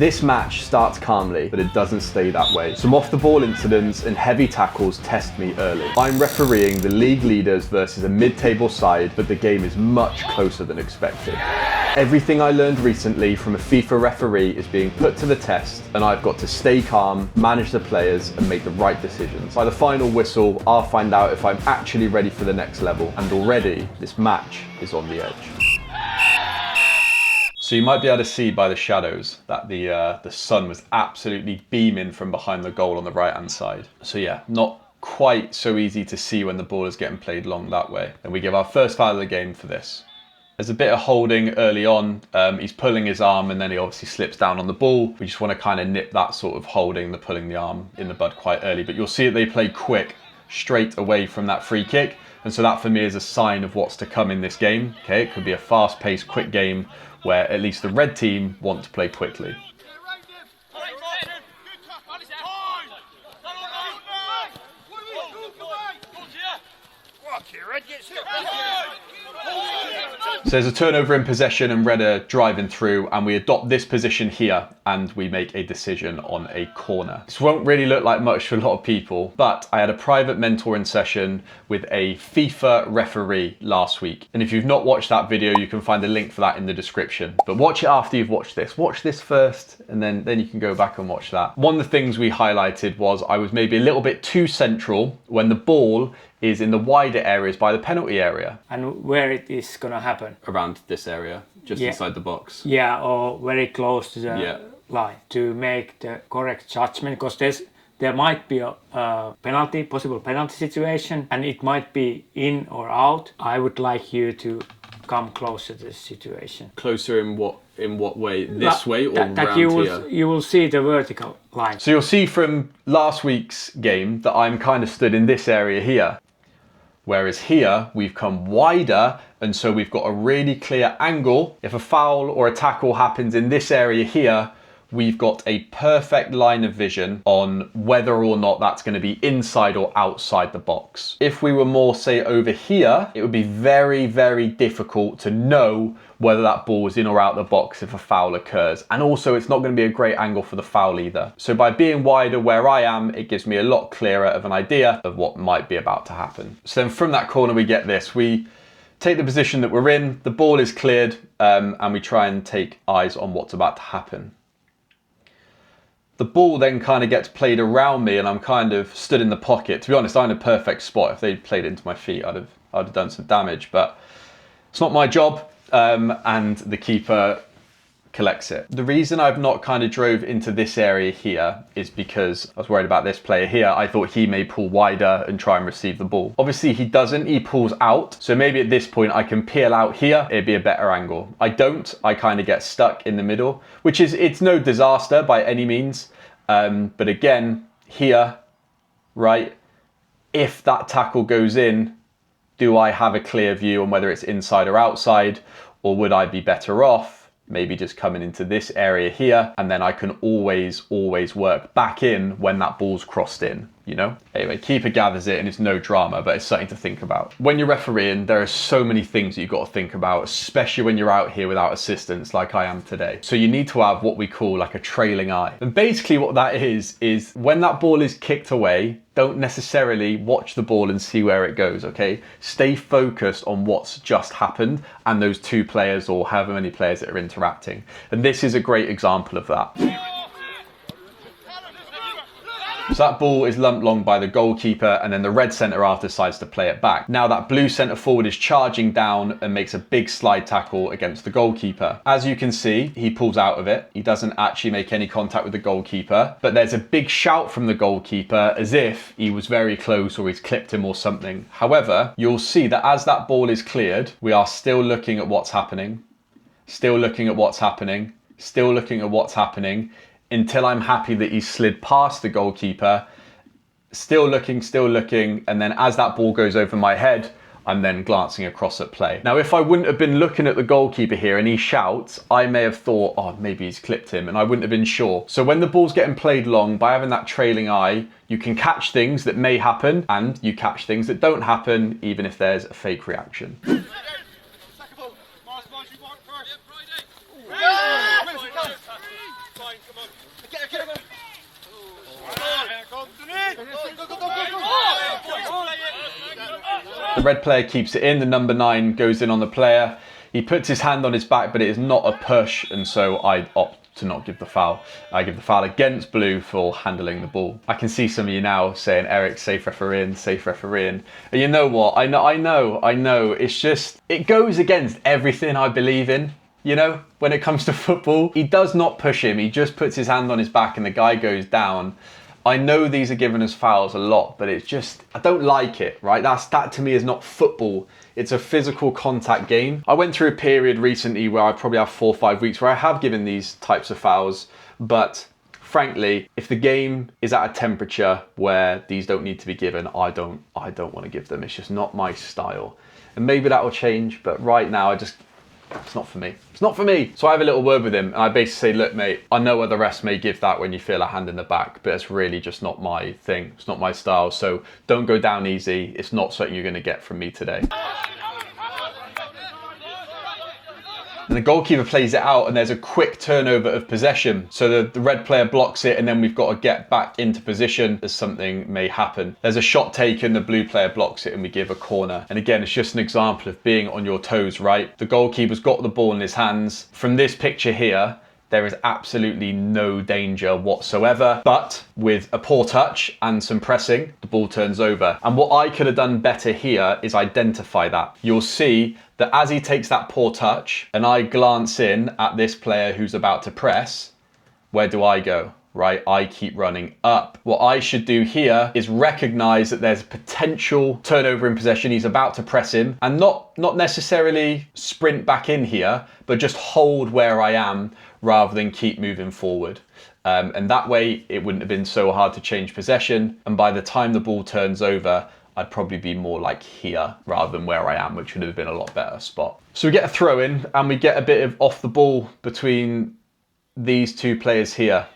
This match starts calmly, but it doesn't stay that way. Some off the ball incidents and heavy tackles test me early. I'm refereeing the league leaders versus a mid-table side, but the game is much closer than expected. Everything I learned recently from a FIFA referee is being put to the test, and I've got to stay calm, manage the players, and make the right decisions. By the final whistle, I'll find out if I'm actually ready for the next level, and already this match is on the edge. So you might be able to see by the shadows that the sun was absolutely beaming from behind the goal on the right hand side. So yeah, not quite so easy to see when the ball is getting played long that way. And we give our first foul of the game for this. There's a bit of holding early on. He's pulling his arm and then he obviously slips down on the ball. We just want to kind of nip that sort of holding, the pulling the arm in the bud quite early. But you'll see that they play quick straight away from that free kick. And so that for me is a sign of what's to come in this game. Okay, it could be a fast-paced, quick game where at least the red team want to play quickly. So there's a turnover in possession and Red are driving through, and we adopt this position here and we make a decision on a corner. This won't really look like much for a lot of people, but I had a private mentoring session with a FIFA referee last week. And if you've not watched that video, you can find a link for that in the description. But watch it after you've watched this. Watch this first and then you can go back and watch that. One of the things we highlighted was I was maybe a little bit too central when the ball is in the wider areas by the penalty area. And where it is going to happen? Around this area, just inside the box. Yeah, or very close to the line to make the correct judgment, because there might be a possible penalty situation, and it might be in or out. I would like you to come closer to the situation. Closer in what way? This way or that round here? You will see the vertical line. So you'll see from last week's game that I'm kind of stood in this area here. Whereas here, we've come wider, and so we've got a really clear angle. If a foul or a tackle happens in this area here, we've got a perfect line of vision on whether or not that's going to be inside or outside the box. If we were more, say, over here, it would be very, very difficult to know whether that ball is in or out the box if a foul occurs. And also, it's not going to be a great angle for the foul either. So by being wider where I am, it gives me a lot clearer of an idea of what might be about to happen. So then from that corner, we get this. We take the position that we're in, the ball is cleared, and we try and take eyes on what's about to happen. The ball then kind of gets played around me and I'm kind of stood in the pocket. To be honest, I'm in a perfect spot. If they'd played into my feet, I'd have done some damage, but it's not my job. And the keeper collects it. The reason I've not kind of drove into this area here is because I was worried about this player here. I thought he may pull wider and try and receive the ball. Obviously he doesn't, he pulls out. So maybe at this point I can peel out here, it'd be a better angle. I don't, I kind of get stuck in the middle, which is, it's no disaster by any means. But again, here, right, if that tackle goes in, do I have a clear view on whether it's inside or outside, or would I be better off maybe just coming into this area here, and then I can always work back in when that ball's crossed in, you know? Anyway, keeper gathers it and it's no drama, but it's something to think about. When you're refereeing, there are so many things you've got to think about, especially when you're out here without assistance like I am today. So you need to have what we call like a trailing eye. And basically what that is when that ball is kicked away, don't necessarily watch the ball and see where it goes, okay? Stay focused on what's just happened and those two players or however many players that are interacting. And this is a great example of that. So that ball is lumped long by the goalkeeper and then the red centre half decides to play it back. Now that blue centre forward is charging down and makes a big slide tackle against the goalkeeper. As you can see, he pulls out of it. He doesn't actually make any contact with the goalkeeper, but there's a big shout from the goalkeeper as if he was very close or he's clipped him or something. However, you'll see that as that ball is cleared, we are still looking at what's happening, still looking at what's happening, still looking at what's happening, until I'm happy that he's slid past the goalkeeper, still looking, and then as that ball goes over my head, I'm then glancing across at play. Now, if I wouldn't have been looking at the goalkeeper here and he shouts, I may have thought, oh, maybe he's clipped him, and I wouldn't have been sure. So when the ball's getting played long, by having that trailing eye, you can catch things that may happen, and you catch things that don't happen, even if there's a fake reaction. The red player keeps it in, the number 9 goes in on the player. He puts his hand on his back, but it is not a push, and so I opt to not give the foul. I give the foul against blue for handling the ball. I can see some of you now saying, Eric, safe refereeing, safe refereeing. And you know what? I know. It's just, it goes against everything I believe in. You know, when it comes to football, he does not push him. He just puts his hand on his back and the guy goes down. I know these are given as fouls a lot, but it's just, I don't like it, right? That to me is not football. It's a physical contact game. I went through a period recently where I probably have 4 or 5 weeks where I have given these types of fouls, but frankly, if the game is at a temperature where these don't need to be given, I don't want to give them. It's just not my style. And maybe that will change, but right now it's not for me. It's not for me. So I have a little word with him and I basically say, look, mate, I know other refs may give that when you feel a hand in the back, but it's really just not my thing. It's not my style. So don't go down easy. It's not something you're going to get from me today. And the goalkeeper plays it out and there's a quick turnover of possession. So the red player blocks it and then we've got to get back into position as something may happen. There's a shot taken, the blue player blocks it and we give a corner. And again, it's just an example of being on your toes, right? The goalkeeper's got the ball in his hands. From this picture here, there is absolutely no danger whatsoever, but with a poor touch and some pressing, the ball turns over. And what I could have done better here is identify that. You'll see that as he takes that poor touch and I glance in at this player who's about to press, where do I go? Right, I keep running up. What I should do here is recognize that there's a potential turnover in possession. He's about to press him and not necessarily sprint back in here, but just hold where I am rather than keep moving forward. And that way it wouldn't have been so hard to change possession. And by the time the ball turns over, I'd probably be more like here rather than where I am, which would have been a lot better spot. So we get a throw in and we get a bit of off the ball between these two players here.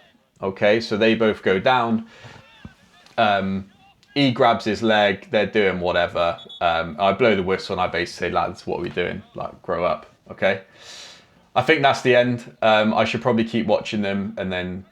Okay, so they both go down. He grabs his leg, they're doing whatever. I blow the whistle and I basically say, lads, what are we doing? Like, grow up, okay? I think that's the end. I should probably keep watching them and then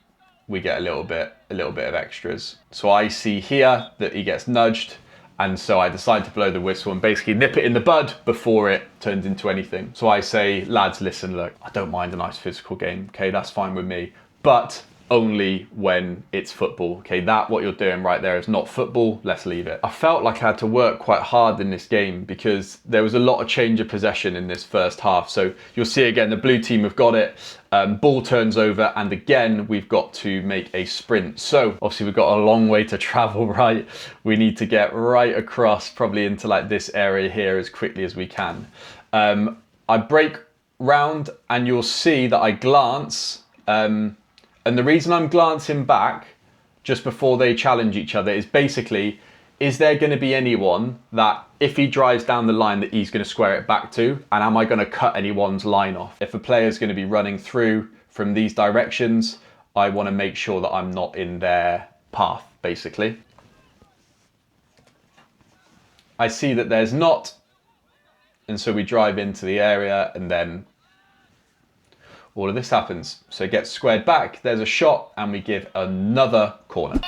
we get a little bit of extras. So I see here that he gets nudged and so I decide to blow the whistle and basically nip it in the bud before it turns into anything. So I say, lads, listen, look, I don't mind a nice physical game, okay? That's fine with me, but only when it's football, okay? That, what you're doing right there is not football, let's leave it. I felt like I had to work quite hard in this game because there was a lot of change of possession in this first half. So you'll see again, the blue team have got it, ball turns over, and again, we've got to make a sprint. So obviously we've got a long way to travel, right? We need to get right across, probably into like this area here as quickly as we can. I break round and you'll see that I glance, and the reason I'm glancing back just before they challenge each other is basically, is there going to be anyone that if he drives down the line that he's going to square it back to? And am I going to cut anyone's line off? If a player is going to be running through from these directions, I want to make sure that I'm not in their path, basically. I see that there's not, and so we drive into the area and then all of this happens. So it gets squared back, there's a shot, and we give another corner.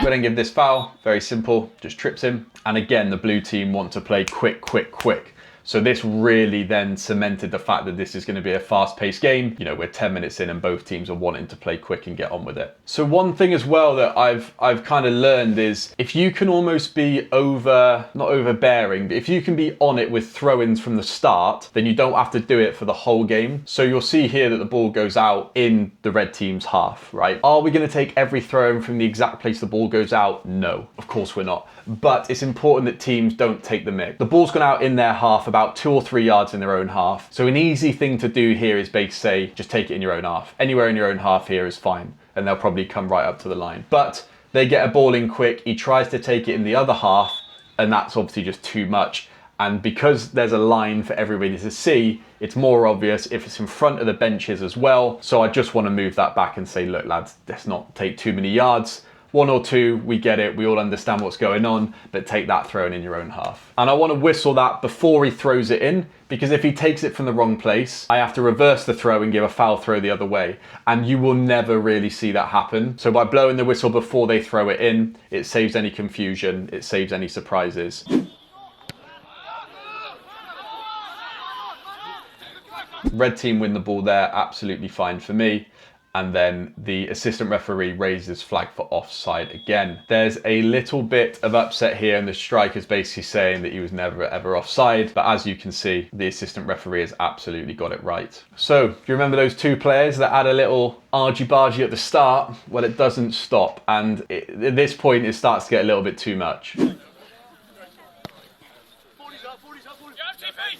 We then give this foul, very simple, just trips him. And again, the blue team want to play quick, quick, quick. So this really then cemented the fact that this is going to be a fast-paced game. You know, we're 10 minutes in and both teams are wanting to play quick and get on with it. So one thing as well that I've kind of learned is if you can almost be not overbearing, but if you can be on it with throw-ins from the start, then you don't have to do it for the whole game. So you'll see here that the ball goes out in the red team's half, right? Are we going to take every throw-in from the exact place the ball goes out? No, of course we're not. But it's important that teams don't take the mick. The ball's gone out in their half, about 2 or 3 yards in their own half. So an easy thing to do here is basically say, just take it in your own half. Anywhere in your own half here is fine. And they'll probably come right up to the line. But they get a ball in quick. He tries to take it in the other half. And that's obviously just too much. And because there's a line for everybody to see, it's more obvious if it's in front of the benches as well. So I just want to move that back and say, look, lads, let's not take too many yards. 1 or 2, we get it, we all understand what's going on, but take that thrown in your own half. And I want to whistle that before he throws it in, because if he takes it from the wrong place, I have to reverse the throw and give a foul throw the other way. And you will never really see that happen. So by blowing the whistle before they throw it in, it saves any confusion, it saves any surprises. Red team win the ball there, absolutely fine for me. And then the assistant referee raises flag for offside again. There's a little bit of upset here, and the striker's basically saying that he was never ever offside. But as you can see, the assistant referee has absolutely got it right. So, do you remember those 2 players that had a little argy-bargy at the start? Well, it doesn't stop. And at this point, it starts to get a little bit too much.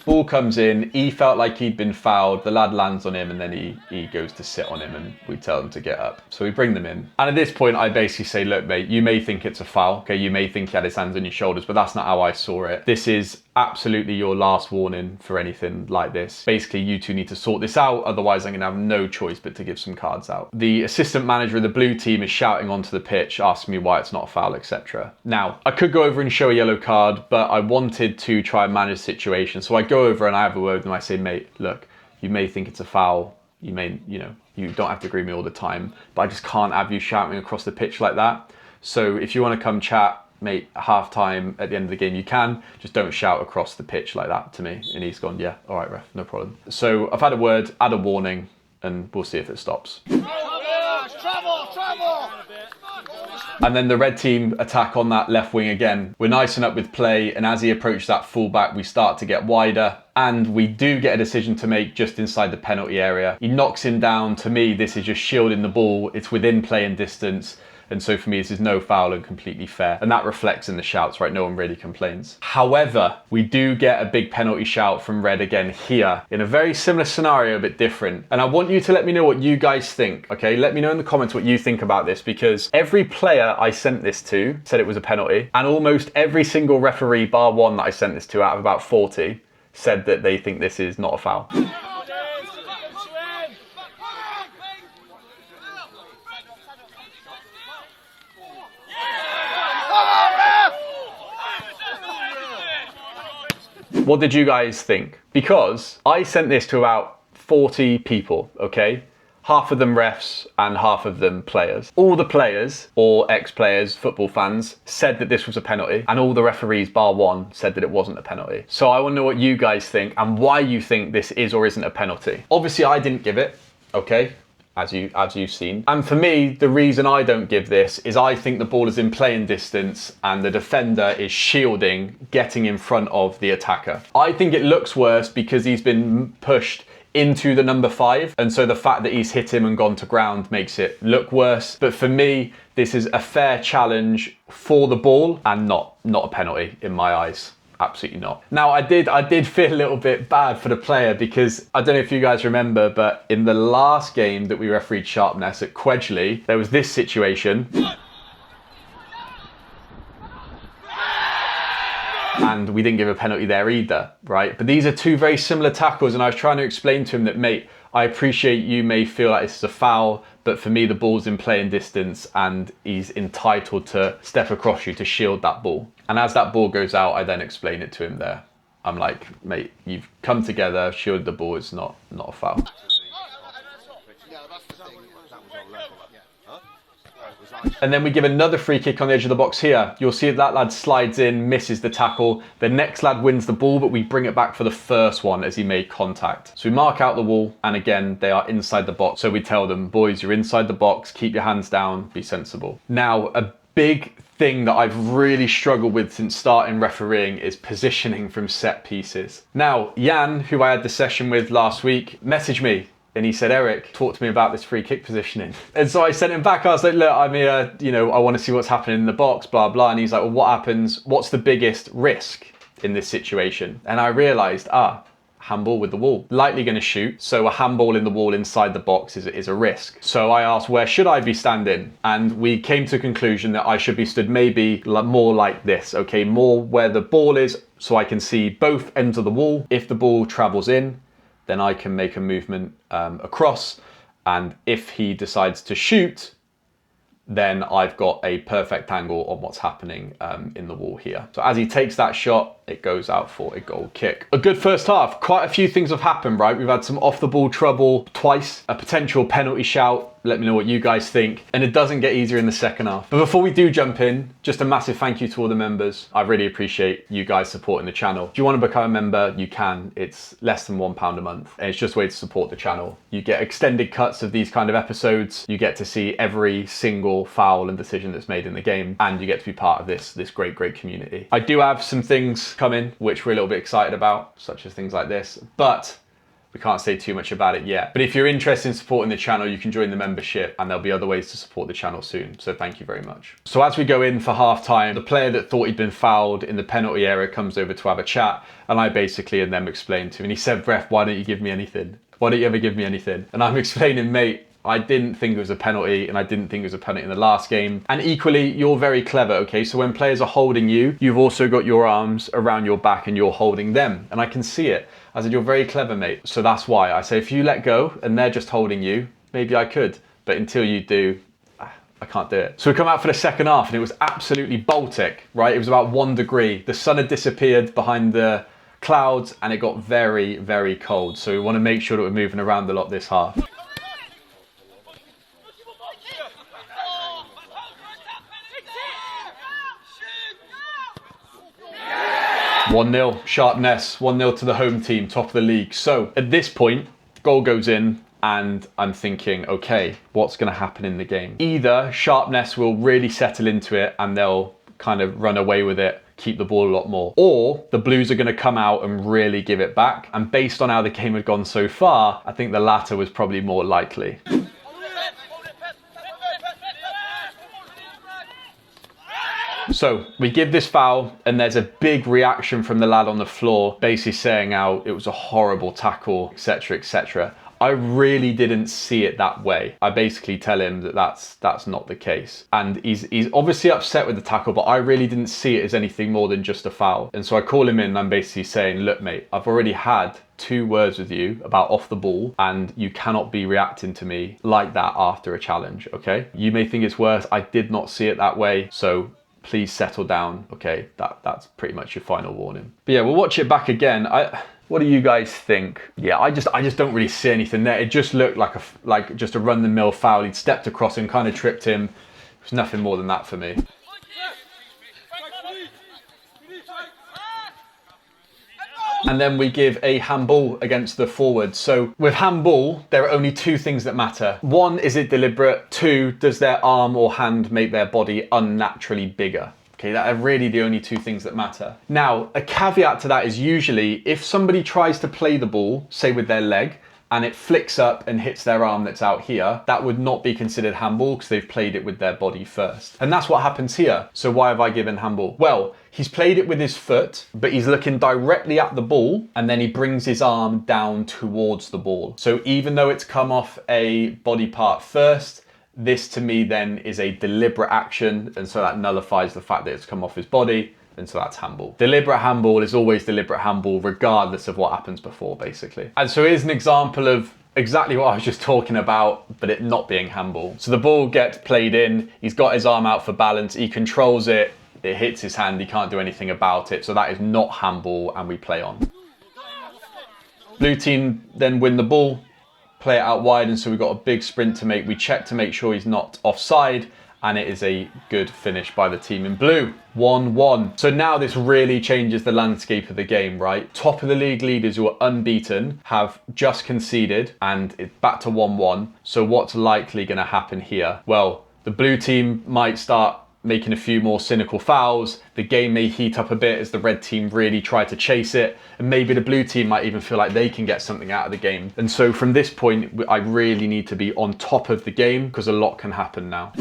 Ball comes in, he felt like he'd been fouled, the lad lands on him, and then he goes to sit on him, and we tell him to get up. So we bring them in. And at this point, I basically say, look, mate, you may think it's a foul, okay? You may think he had his hands on your shoulders, but that's not how I saw it. This is absolutely your last warning for anything like this. Basically, you two need to sort this out, otherwise I'm gonna have no choice but to give some cards out. The assistant manager of the blue team is shouting onto the pitch, asking me why it's not a foul, etc. Now, I could go over and show a yellow card, but I wanted to try and manage the situation. So I go over and I have a word with him. I say, mate, look, you may think it's a foul. You may, you don't have to agree with me all the time, but I just can't have you shouting across the pitch like that. So if you want to come chat, mate, half time at the end of the game, you can. Just don't shout across the pitch like that to me. And he's gone, yeah, all right, ref, no problem. So I've had a word, had a warning, and we'll see if it stops. And then the red team attack on that left wing again. We're nicing up with play, and as he approaches that fullback, we start to get wider, and we do get a decision to make just inside the penalty area. He knocks him down. To me, this is just shielding the ball. It's within playing distance. And so for me, this is no foul and completely fair. And that reflects in the shouts, right? No one really complains. However, we do get a big penalty shout from red again here in a very similar scenario, a bit different. And I want you to let me know what you guys think, okay? Let me know in the comments what you think about this, because every player I sent this to said it was a penalty, and almost every single referee, bar one that I sent this to out of about 40, said that they think this is not a foul. What did you guys think? Because I sent this to about 40 people, okay? Half of them refs and half of them players. All the players, or ex-players, football fans, said that this was a penalty, and all the referees, bar one, said that it wasn't a penalty. So I want to know what you guys think and why you think this is or isn't a penalty. Obviously, I didn't give it, okay? As you've seen. And for me, the reason I don't give this is I think the ball is in playing distance and the defender is shielding, getting in front of the attacker. I think it looks worse because he's been pushed into the number 5, and so the fact that he's hit him and gone to ground makes it look worse. But for me, this is a fair challenge for the ball and not a penalty in my eyes. Absolutely not. Now, I did feel a little bit bad for the player, because I don't know if you guys remember, but in the last game that we refereed Sharpness at Quedgley, there was this situation. And we didn't give a penalty there either, right? But these are 2 very similar tackles, and I was trying to explain to him that, mate, I appreciate you may feel like this is a foul, but for me, the ball's in playing distance and he's entitled to step across you to shield that ball. And as that ball goes out, I then explain it to him there. I'm like, mate, you've come together, shielded the ball, it's not a foul. And then we give another free kick on the edge of the box here. You'll see that lad slides in, misses the tackle. The next lad wins the ball, but we bring it back for the first one as he made contact. So we mark out the wall, and again, they are inside the box. So we tell them, boys, you're inside the box, keep your hands down, be sensible. Now, a big thing that I've really struggled with since starting refereeing is positioning from set pieces. Now, Jan, who I had the session with last week, messaged me. And he said, Eric, talk to me about this free kick positioning. And so I sent him back. I was like, look, I'm here, I want to see what's happening in the box, blah, blah. And he's like, well, what happens? What's the biggest risk in this situation? And I realized, handball with the wall. Likely going to shoot. So a handball in the wall inside the box is a risk. So I asked, where should I be standing? And we came to a conclusion that I should be stood maybe more like this, okay? More where the ball is, so I can see both ends of the wall. If the ball travels in, then I can make a movement across. And if he decides to shoot, then I've got a perfect angle on what's happening in the wall here. So as he takes that shot, it goes out for a goal kick. A good first half. Quite a few things have happened, right? We've had some off the ball trouble twice, a potential penalty shout. Let me know what you guys think. And it doesn't get easier in the second half. But before we do jump in, just a massive thank you to all the members. I really appreciate you guys supporting the channel. If you want to become a member, you can. It's less than £1 a month. And it's just a way to support the channel. You get extended cuts of these kind of episodes. You get to see every single foul and decision that's made in the game. And you get to be part of this great community. I do have some things coming, which we're a little bit excited about, such as things like this. But we can't say too much about it yet. But if you're interested in supporting the channel, you can join the membership and there'll be other ways to support the channel soon. So thank you very much. So as we go in for half time, the player that thought he'd been fouled in the penalty area comes over to have a chat. And I basically and them explained to him, and he said, "Ref, why don't you give me anything? Why don't you ever give me anything?" And I'm explaining, mate, I didn't think it was a penalty, and I didn't think it was a penalty in the last game. And equally, you're very clever, okay? So when players are holding you, you've also got your arms around your back and you're holding them. And I can see it. I said, you're very clever, mate. So that's why I say, if you let go and they're just holding you, maybe I could. But until you do, I can't do it. So we come out for the second half and it was absolutely Baltic, right? It was about 1 degree. The sun had disappeared behind the clouds and it got very cold. So we want to make sure that we're moving around a lot this half. 1-0, Sharpness, 1-0 to the home team, top of the league. So at this point, goal goes in and I'm thinking, okay, what's going to happen in the game? Either Sharpness will really settle into it and they'll kind of run away with it, keep the ball a lot more, or the Blues are going to come out and really give it back. And based on how the game had gone so far, I think the latter was probably more likely. So we give this foul and there's a big reaction from the lad on the floor, basically saying how it was a horrible tackle, etc, etc. I really didn't see it that way. I basically tell him that that's not the case. And he's obviously upset with the tackle, but I really didn't see it as anything more than just a foul. And so I call him in and I'm basically saying, look mate, I've already had 2 words with you about off the ball and you cannot be reacting to me like that after a challenge, okay? You may think it's worse, I did not see it that way, so please settle down, okay? That's pretty much your final warning. But yeah, we'll watch it back again. What do you guys think? Yeah, I just don't really see anything there. It just looked like just a run-the-mill foul. He'd stepped across and kind of tripped him. It was nothing more than that for me. And then we give a handball against the forward. So with handball, there are only 2 things that matter. 1, is it deliberate? 2, does their arm or hand make their body unnaturally bigger? Okay, that are really the only 2 things that matter. Now, a caveat to that is usually if somebody tries to play the ball, say with their leg, and it flicks up and hits their arm that's out here, that would not be considered handball because they've played it with their body first. And that's what happens here. So why have I given handball? Well, he's played it with his foot, but he's looking directly at the ball and then he brings his arm down towards the ball. So even though it's come off a body part first, this to me then is a deliberate action, and so that nullifies the fact that it's come off his body, and so that's handball. Deliberate handball is always deliberate handball regardless of what happens before, basically. And so here's an example of exactly what I was just talking about, but it not being handball. So the ball gets played in, he's got his arm out for balance, he controls it, it hits his hand, he can't do anything about it, so that is not handball and we play on. Blue team then win the ball, play it out wide, and so we've got a big sprint to make. We check to make sure he's not offside, and it is a good finish by the team in blue. 1-1. So now this really changes the landscape of the game, right? Top of the league leaders who are unbeaten have just conceded, and it's back to 1-1. So what's likely going to happen here? Well, the blue team might start making a few more cynical fouls. The game may heat up a bit as the red team really try to chase it, and maybe the blue team might even feel like they can get something out of the game. And so from this point, I really need to be on top of the game because a lot can happen now.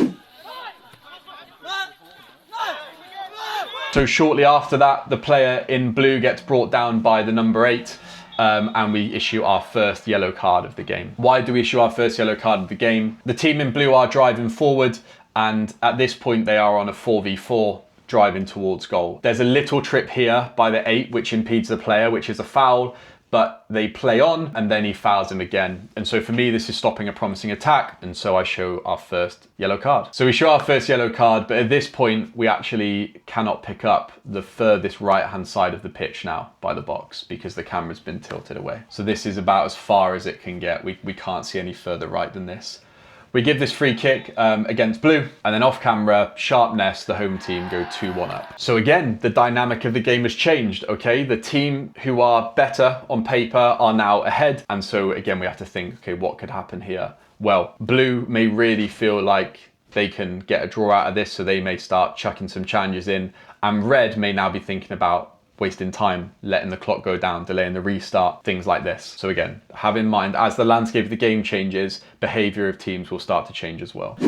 So shortly after that, the player in blue gets brought down by the number 8. And we issue our first yellow card of the game. Why do we issue our first yellow card of the game? The team in blue are driving forward, and at this point they are on a 4v4 driving towards goal. There's a little trip here by the 8 which impedes the player, which is a foul, but they play on and then he fouls him again. And so for me, this is stopping a promising attack. And so I show our first yellow card. So we show our first yellow card, but at this point, we actually cannot pick up the furthest right-hand side of the pitch now by the box because the camera's been tilted away. So this is about as far as it can get. We can't see any further right than this. We give this free kick against blue, and then off camera, Sharpness, the home team, go 2-1 up. So again, the dynamic of the game has changed, okay? The team who are better on paper are now ahead. And so again, we have to think, okay, what could happen here? Well, blue may really feel like they can get a draw out of this, so they may start chucking some challenges in. And red may now be thinking about wasting time, letting the clock go down, delaying the restart, things like this. So again, have in mind, as the landscape of the game changes, behavior of teams will start to change as well.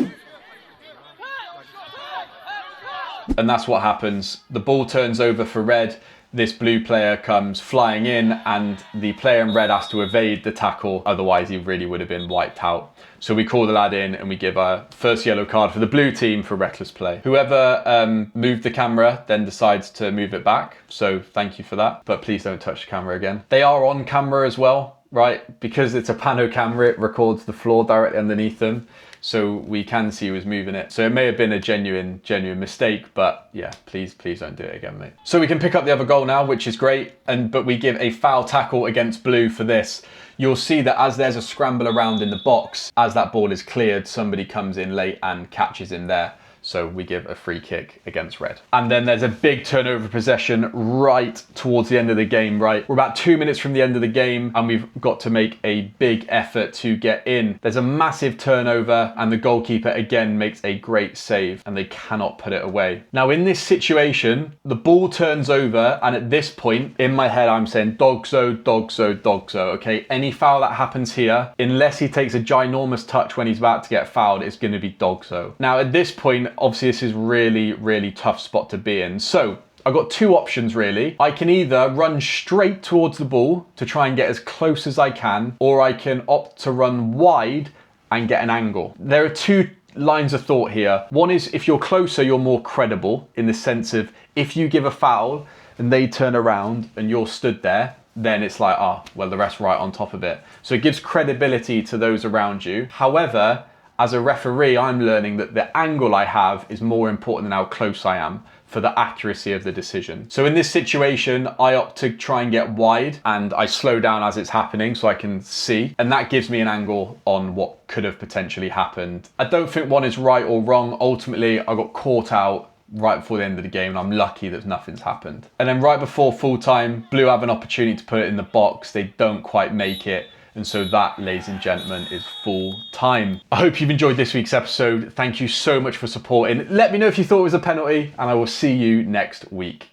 And that's what happens. The ball turns over for red. This blue player comes flying in and the player in red has to evade the tackle. Otherwise, he really would have been wiped out. So we call the lad in and we give our first yellow card for the blue team for reckless play. Whoever moved the camera then decides to move it back. So thank you for that, but please don't touch the camera again. They are on camera as well, right? Because it's a pano camera, it records the floor directly underneath them. So we can see who's moving it. So it may have been a genuine mistake, but yeah, please don't do it again, mate. So we can pick up the other goal now, which is great. But we give a foul tackle against blue for this. You'll see that as there's a scramble around in the box, as that ball is cleared, somebody comes in late and catches him there. So we give a free kick against red. And then there's a big turnover possession right towards the end of the game, right? We're about 2 minutes from the end of the game and we've got to make a big effort to get in. There's a massive turnover and the goalkeeper again makes a great save and they cannot put it away. Now in this situation, the ball turns over and at this point in my head, I'm saying dogso, dogso, dogso, okay? Any foul that happens here, unless he takes a ginormous touch when he's about to get fouled, it's gonna be dogso. Now at this point, obviously this is really tough spot to be in. So I've got two options really. I can either run straight towards the ball to try and get as close as I can, or I can opt to run wide and get an angle. There are two lines of thought here. One is if you're closer, you're more credible in the sense of if you give a foul and they turn around and you're stood there, then it's like, well, the rest right on top of it. So it gives credibility to those around you. However, as a referee, I'm learning that the angle I have is more important than how close I am for the accuracy of the decision. So in this situation, I opt to try and get wide and I slow down as it's happening so I can see. And that gives me an angle on what could have potentially happened. I don't think one is right or wrong. Ultimately, I got caught out right before the end of the game and I'm lucky that nothing's happened. And then right before full time, blue have an opportunity to put it in the box. They don't quite make it. And so that, ladies and gentlemen, is full time. I hope you've enjoyed this week's episode. Thank you so much for supporting. Let me know if you thought it was a penalty and I will see you next week.